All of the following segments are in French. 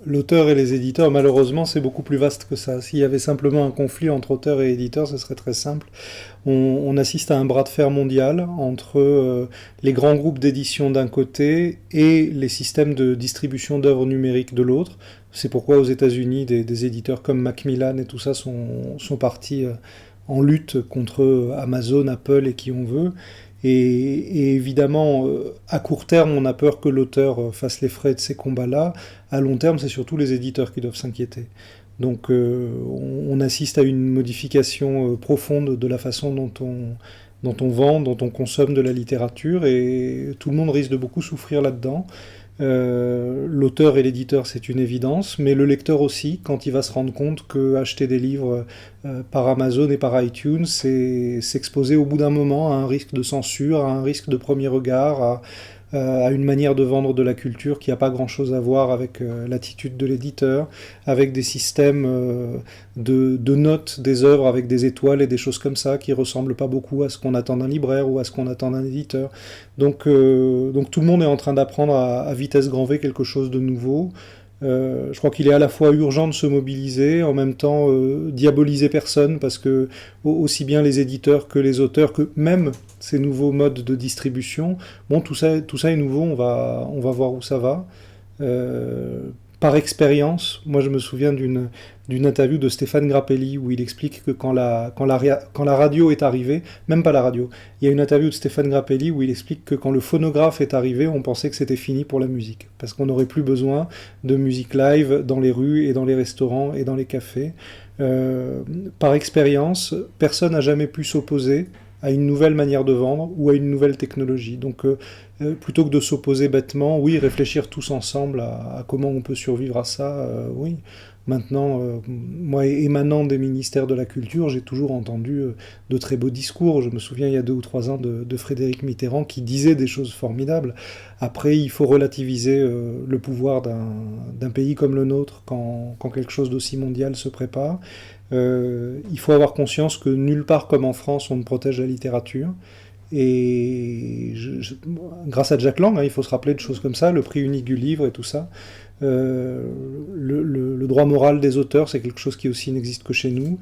l'auteur et les éditeurs, malheureusement, c'est beaucoup plus vaste que ça. S'il y avait simplement un conflit entre auteurs et éditeurs, ce serait très simple. On assiste à un bras de fer mondial entre les grands groupes d'édition d'un côté et les systèmes de distribution d'œuvres numériques de l'autre. C'est pourquoi aux États-Unis, des éditeurs comme Macmillan et tout ça sont partis en lutte contre Amazon, Apple et qui on veut. Et évidemment, à court terme, on a peur que l'auteur fasse les frais de ces combats-là. À long terme, c'est surtout les éditeurs qui doivent s'inquiéter. Donc on assiste à une modification profonde de la façon dont on vend, dont on consomme de la littérature, et tout le monde risque de beaucoup souffrir là-dedans. L'auteur et l'éditeur, c'est une évidence, mais le lecteur aussi, quand il va se rendre compte que acheter des livres par Amazon et par iTunes, c'est s'exposer au bout d'un moment à un risque de censure, à un risque de premier regard, à une manière de vendre de la culture qui n'a pas grand-chose à voir avec l'attitude de l'éditeur, avec des systèmes de notes des œuvres avec des étoiles et des choses comme ça qui ressemblent pas beaucoup à ce qu'on attend d'un libraire ou à ce qu'on attend d'un éditeur. Donc tout le monde est en train d'apprendre à vitesse grand V quelque chose de nouveau. Je crois qu'il est à la fois urgent de se mobiliser, en même temps diaboliser personne, parce que aussi bien les éditeurs que les auteurs, que même ces nouveaux modes de distribution, bon, tout ça est nouveau, on va voir où ça va. Euh, Par expérience, moi je me souviens d'une interview de Stéphane Grappelli où il explique que quand la radio est arrivée, même pas la radio, il y a une interview de Stéphane Grappelli où il explique que quand le phonographe est arrivé, on pensait que c'était fini pour la musique, parce qu'on n'aurait plus besoin de musique live dans les rues et dans les restaurants et dans les cafés. Euh, Par expérience, personne n'a jamais pu s'opposer à une nouvelle manière de vendre ou à une nouvelle technologie. Donc plutôt que de s'opposer bêtement, oui, réfléchir tous ensemble à comment on peut survivre à ça, oui. Maintenant, moi, émanant des ministères de la Culture, j'ai toujours entendu de très beaux discours. Je me souviens, il y a 2 ou 3 ans, de Frédéric Mitterrand qui disait des choses formidables. Après, il faut relativiser le pouvoir d'un pays comme le nôtre quand quelque chose d'aussi mondial se prépare. Il faut avoir conscience que nulle part comme en France, on ne protège la littérature. Et grâce à Jack Lang, hein, il faut se rappeler de choses comme ça, le prix unique du livre et tout ça. Euh, le droit moral des auteurs, c'est quelque chose qui aussi n'existe que chez nous.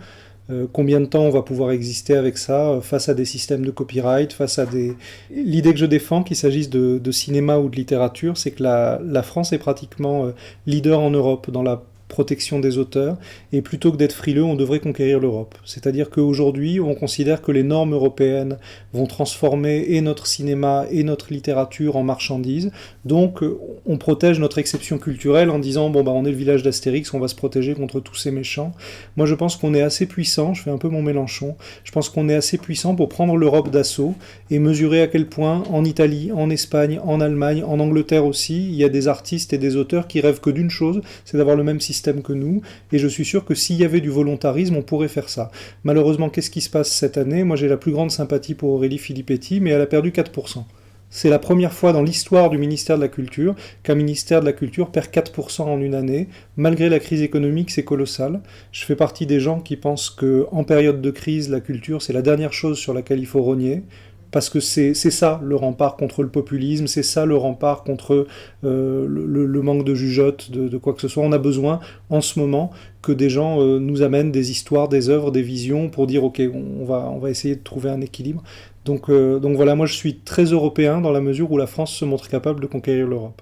Combien de temps on va pouvoir exister avec ça face à des systèmes de copyright, face à des... L'idée que je défends, qu'il s'agisse de cinéma ou de littérature, c'est que la France est pratiquement leader en Europe dans la protection des auteurs, et plutôt que d'être frileux, on devrait conquérir l'Europe. C'est-à-dire qu'aujourd'hui, on considère que les normes européennes vont transformer et notre cinéma et notre littérature en marchandises, donc on protège notre exception culturelle en disant, bon bah on est le village d'Astérix, on va se protéger contre tous ces méchants. Moi je pense qu'on est assez puissant, je fais un peu mon Mélenchon, je pense qu'on est assez puissant pour prendre l'Europe d'assaut et mesurer à quel point en Italie, en Espagne, en Allemagne, en Angleterre aussi, il y a des artistes et des auteurs qui rêvent que d'une chose, c'est d'avoir le même système que nous, et je suis sûr que s'il y avait du volontarisme, on pourrait faire ça. Malheureusement, qu'est-ce qui se passe cette année? Moi, j'ai la plus grande sympathie pour Aurélie Filippetti, mais elle a perdu 4%. C'est la première fois dans l'histoire du ministère de la Culture qu'un ministère de la Culture perd 4% en une année. Malgré la crise économique, c'est colossal. Je fais partie des gens qui pensent qu'en période de crise, la culture, c'est la dernière chose sur laquelle il faut rogner. Parce que c'est ça le rempart contre le populisme, c'est ça le rempart contre le manque de jugeote, de quoi que ce soit. On a besoin en ce moment que des gens nous amènent des histoires, des œuvres, des visions pour dire ok, on va essayer de trouver un équilibre. Donc voilà, moi je suis très européen dans la mesure où la France se montre capable de conquérir l'Europe.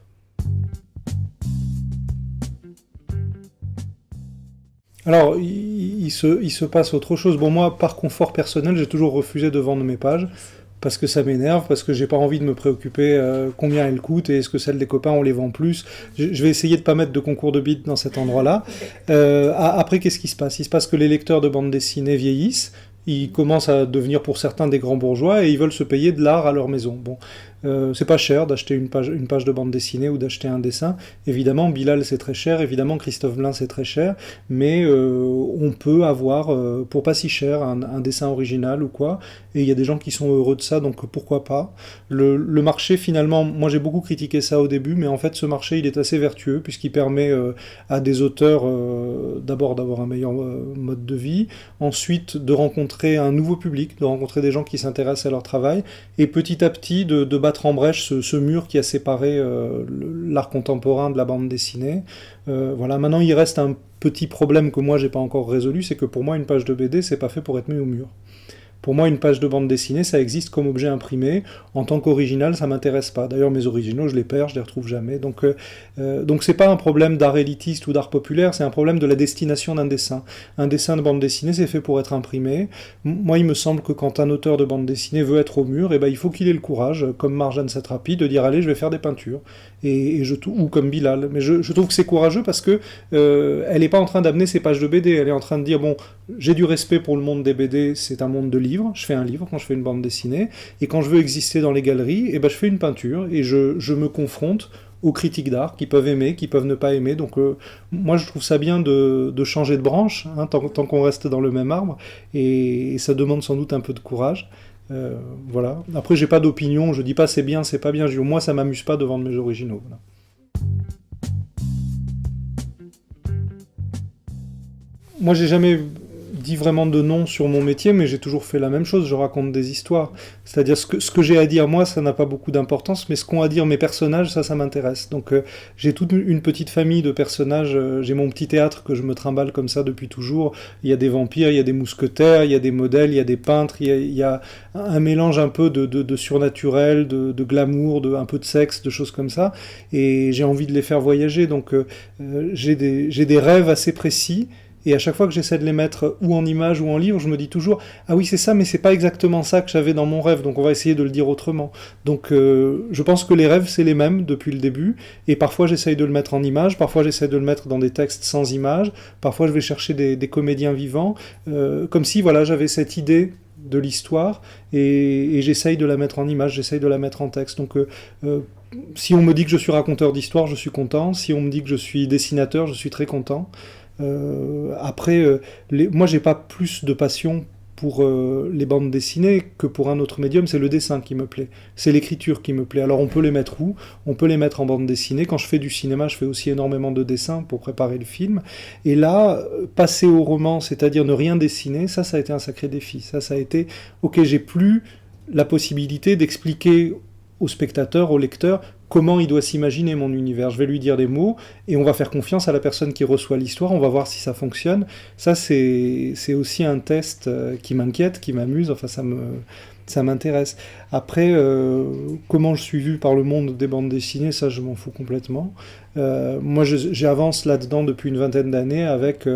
Alors, il se passe autre chose. Bon, moi, par confort personnel, j'ai toujours refusé de vendre mes pages. Parce que ça m'énerve, parce que j'ai pas envie de me préoccuper combien elles coûtent et est-ce que celles des copains on les vend plus. Je vais essayer de pas mettre de concours de bides dans cet endroit-là. Après, qu'est-ce qui se passe? Il se passe que les lecteurs de bande dessinée vieillissent, ils commencent à devenir pour certains des grands bourgeois et ils veulent se payer de l'art à leur maison. Bon, c'est pas cher d'acheter une page de bande dessinée ou d'acheter un dessin. Évidemment, Bilal c'est très cher, évidemment Christophe Blain c'est très cher, mais on peut avoir pour pas si cher un dessin original ou quoi, et il y a des gens qui sont heureux de ça, donc pourquoi pas. Le marché finalement, moi j'ai beaucoup critiqué ça au début, mais en fait ce marché il est assez vertueux puisqu'il permet à des auteurs d'abord d'avoir un meilleur mode de vie, ensuite de rencontrer un nouveau public, de rencontrer des gens qui s'intéressent à leur travail, et petit à petit de battre battre en brèche ce mur qui a séparé l'art contemporain de la bande dessinée. Voilà, maintenant il reste un petit problème que moi j'ai pas encore résolu, c'est que pour moi une page de BD c'est pas fait pour être mis au mur. Pour moi, une page de bande dessinée, ça existe comme objet imprimé. En tant qu'original, ça m'intéresse pas. D'ailleurs, mes originaux, je les perds, je les retrouve jamais. Donc c'est pas un problème d'art élitiste ou d'art populaire, c'est un problème de la destination d'un dessin. Un dessin de bande dessinée, c'est fait pour être imprimé. Moi, il me semble que quand un auteur de bande dessinée veut être au mur, eh ben, il faut qu'il ait le courage, comme Marjane Satrapi, de dire allez, je vais faire des peintures. Ou comme Bilal. Mais je trouve que c'est courageux parce que elle est pas en train d'amener ses pages de BD. Elle est en train de dire bon, j'ai du respect pour le monde des BD, c'est un monde de livres. Je fais un livre quand je fais une bande dessinée. Et quand je veux exister dans les galeries, eh ben, je fais une peinture et je me confronte aux critiques d'art qui peuvent aimer, qui peuvent ne pas aimer. Donc moi je trouve ça bien de changer de branche, hein, tant qu'on reste dans le même arbre. Et ça demande sans doute un peu de courage. Voilà. Après j'ai pas d'opinion, je dis pas c'est bien, c'est pas bien. Je dis, moi ça m'amuse pas de vendre mes originaux. Voilà. Moi j'ai jamais dit vraiment de nom sur mon métier, mais j'ai toujours fait la même chose, je raconte des histoires. C'est-à-dire ce que j'ai à dire moi, ça n'a pas beaucoup d'importance, mais ce qu'ont à dire mes personnages, ça m'intéresse. Donc j'ai toute une petite famille de personnages, j'ai mon petit théâtre que je me trimballe comme ça depuis toujours. Il y a des vampires, il y a des mousquetaires, il y a des modèles, il y a des peintres, il y a un mélange un peu de surnaturel, de glamour, un peu de sexe, de choses comme ça, et j'ai envie de les faire voyager, donc j'ai des rêves assez précis. Et à chaque fois que j'essaie de les mettre ou en image ou en livre, je me dis toujours ah oui c'est ça, mais c'est pas exactement ça que j'avais dans mon rêve, donc on va essayer de le dire autrement. Donc je pense que les rêves c'est les mêmes depuis le début, et parfois j'essaye de le mettre en image, parfois j'essaie de le mettre dans des textes sans image, parfois je vais chercher des comédiens vivants, comme si voilà j'avais cette idée de l'histoire et j'essaye de la mettre en image, j'essaye de la mettre en texte. Donc si on me dit que je suis raconteur d'histoire, je suis content. Si on me dit que je suis dessinateur, je suis très content. Après, moi j'ai pas plus de passion pour les bandes dessinées que pour un autre médium, c'est le dessin qui me plaît, c'est l'écriture qui me plaît. Alors on peut les mettre où ? On peut les mettre en bande dessinée. Quand je fais du cinéma, je fais aussi énormément de dessins pour préparer le film. Et là, passer au roman, c'est-à-dire ne rien dessiner, ça a été un sacré défi. Ça a été, ok, j'ai plus la possibilité d'expliquer au spectateur, au lecteur, comment il doit s'imaginer mon univers. Je vais lui dire des mots, et on va faire confiance à la personne qui reçoit l'histoire, on va voir si ça fonctionne. Ça, c'est aussi un test qui m'inquiète, qui m'amuse, enfin ça m'intéresse. Après, comment je suis vu par le monde des bandes dessinées, ça je m'en fous complètement. Moi j'avance là-dedans depuis une vingtaine d'années avec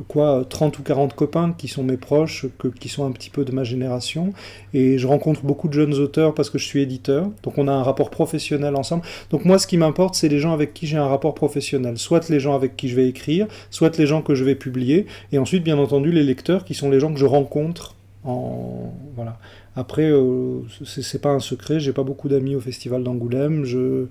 30 ou 40 copains qui sont mes proches, qui sont un petit peu de ma génération, et je rencontre beaucoup de jeunes auteurs parce que je suis éditeur, donc on a un rapport professionnel ensemble. Donc moi ce qui m'importe c'est les gens avec qui j'ai un rapport professionnel, soit les gens avec qui je vais écrire, soit les gens que je vais publier, et ensuite bien entendu les lecteurs qui sont les gens que je rencontre voilà. Après, c'est pas un secret, j'ai pas beaucoup d'amis au Festival d'Angoulême, je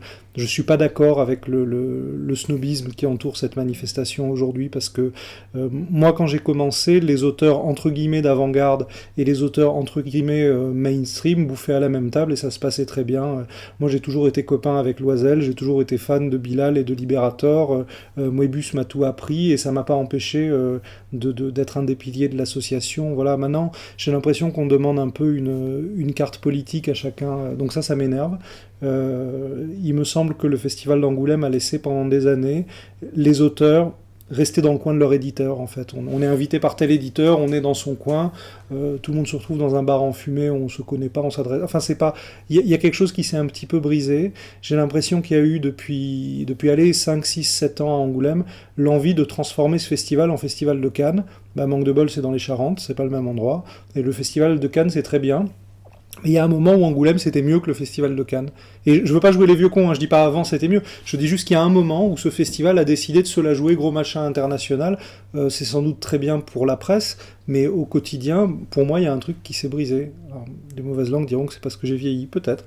suis pas d'accord avec le snobisme qui entoure cette manifestation aujourd'hui, parce que moi quand j'ai commencé, les auteurs entre guillemets d'avant-garde et les auteurs entre guillemets mainstream bouffaient à la même table et ça se passait très bien. Moi j'ai toujours été copain avec Loisel, j'ai toujours été fan de Bilal et de Liberator, Moebius m'a tout appris et ça m'a pas empêché d'être un des piliers de l'association. Voilà, maintenant j'ai l'impression qu'on demande un peu une carte politique à chacun, donc ça m'énerve. Il me semble que le Festival d'Angoulême a laissé pendant des années les auteurs rester dans le coin de leur éditeur, en fait. On est invité par tel éditeur, on est dans son coin, tout le monde se retrouve dans un bar enfumé, on se connaît pas, on s'adresse... Enfin, c'est pas... Il y a quelque chose qui s'est un petit peu brisé. J'ai l'impression qu'il y a eu depuis 5, 6, 7 ans à Angoulême, l'envie de transformer ce festival en festival de Cannes. Manque de bol, c'est dans les Charentes, c'est pas le même endroit. Et le festival de Cannes, c'est très bien. Mais il y a un moment où Angoulême c'était mieux que le festival de Cannes. Et je veux pas jouer les vieux cons, hein, je dis pas avant c'était mieux, je dis juste qu'il y a un moment où ce festival a décidé de se la jouer gros machin international. C'est sans doute très bien pour la presse, mais au quotidien, pour moi il y a un truc qui s'est brisé. Alors, les mauvaises langues diront que c'est parce que j'ai vieilli, peut-être.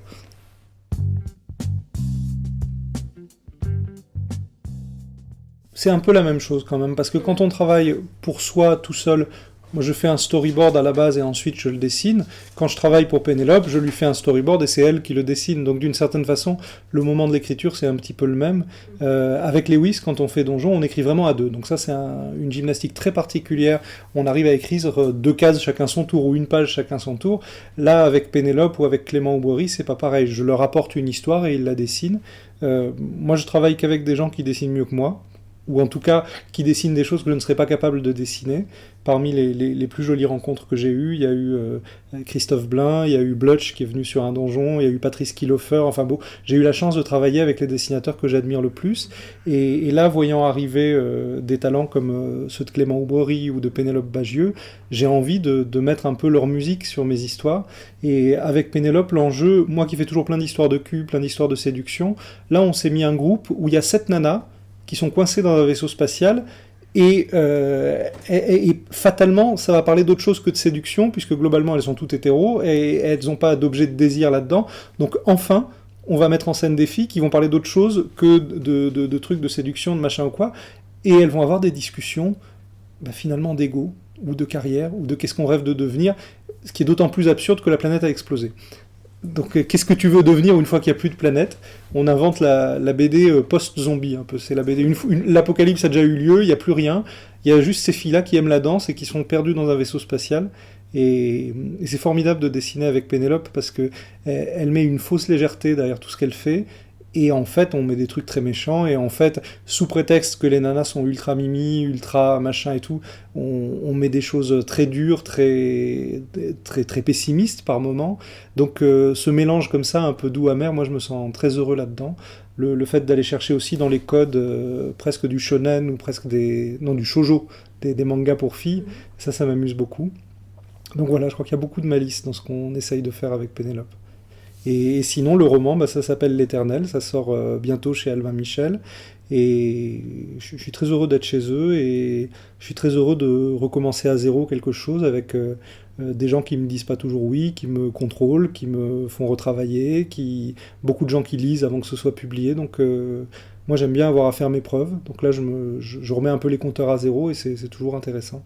C'est un peu la même chose quand même, parce que quand on travaille pour soi tout seul, Moi, je fais un storyboard à la base et ensuite je le dessine. Quand je travaille pour Pénélope, je lui fais un storyboard et c'est elle qui le dessine. Donc, d'une certaine façon, le moment de l'écriture, c'est un petit peu le même. Avec Lewis, quand on fait Donjon, on écrit vraiment à deux. Donc ça, c'est une gymnastique très particulière. On arrive à écrire deux cases chacun son tour ou une page chacun son tour. Là, avec Pénélope ou avec Clément Aubry, c'est pas pareil. Je leur apporte une histoire et ils la dessinent. Moi, je travaille qu'avec des gens qui dessinent mieux que moi, ou en tout cas qui dessinent des choses que je ne serais pas capable de dessiner. Parmi les plus jolies rencontres que j'ai eues, il y a eu Christophe Blain, il y a eu Blutch qui est venu sur un donjon, il y a eu Patrice Kilofer, enfin bon, j'ai eu la chance de travailler avec les dessinateurs que j'admire le plus, et là, voyant arriver des talents comme ceux de Clément Aubry ou de Pénélope Bagieux, j'ai envie de mettre un peu leur musique sur mes histoires, et avec Pénélope, l'enjeu, moi qui fais toujours plein d'histoires de cul, plein d'histoires de séduction, là on s'est mis un groupe où il y a 7 nanas qui sont coincées dans un vaisseau spatial. Et fatalement, ça va parler d'autre chose que de séduction, puisque globalement, elles sont toutes hétéros, et elles n'ont pas d'objet de désir là-dedans. Donc enfin, on va mettre en scène des filles qui vont parler d'autre chose que de trucs de séduction, de machin ou quoi, et elles vont avoir des discussions, finalement, d'ego, ou de carrière, ou de qu'est-ce qu'on rêve de devenir, ce qui est d'autant plus absurde que la planète a explosé. Donc, qu'est-ce que tu veux devenir une fois qu'il n'y a plus de planète? On invente la BD post-zombie, un peu. C'est la BD. L'apocalypse a déjà eu lieu, il n'y a plus rien. Il y a juste ces filles-là qui aiment la danse et qui sont perdues dans un vaisseau spatial. Et c'est formidable de dessiner avec Pénélope parce que elle met une fausse légèreté derrière tout ce qu'elle fait. Et en fait, on met des trucs très méchants. Et en fait, sous prétexte que les nanas sont ultra mimi, ultra machin et tout, on met des choses très dures, très pessimistes par moments. Donc, ce mélange comme ça, un peu doux amer, moi je me sens très heureux là-dedans. Le fait d'aller chercher aussi dans les codes presque du shonen ou presque non, du shoujo, des mangas pour filles, ça m'amuse beaucoup. Donc voilà, je crois qu'il y a beaucoup de malice dans ce qu'on essaye de faire avec Pénélope. Et sinon, le roman, ça s'appelle L'Éternel, ça sort bientôt chez Albin Michel. Et je suis très heureux d'être chez eux et je suis très heureux de recommencer à zéro quelque chose avec des gens qui me disent pas toujours oui, qui me contrôlent, qui me font retravailler, beaucoup de gens qui lisent avant que ce soit publié. Donc moi j'aime bien avoir à faire mes preuves. Donc là je remets un peu les compteurs à zéro et c'est toujours intéressant.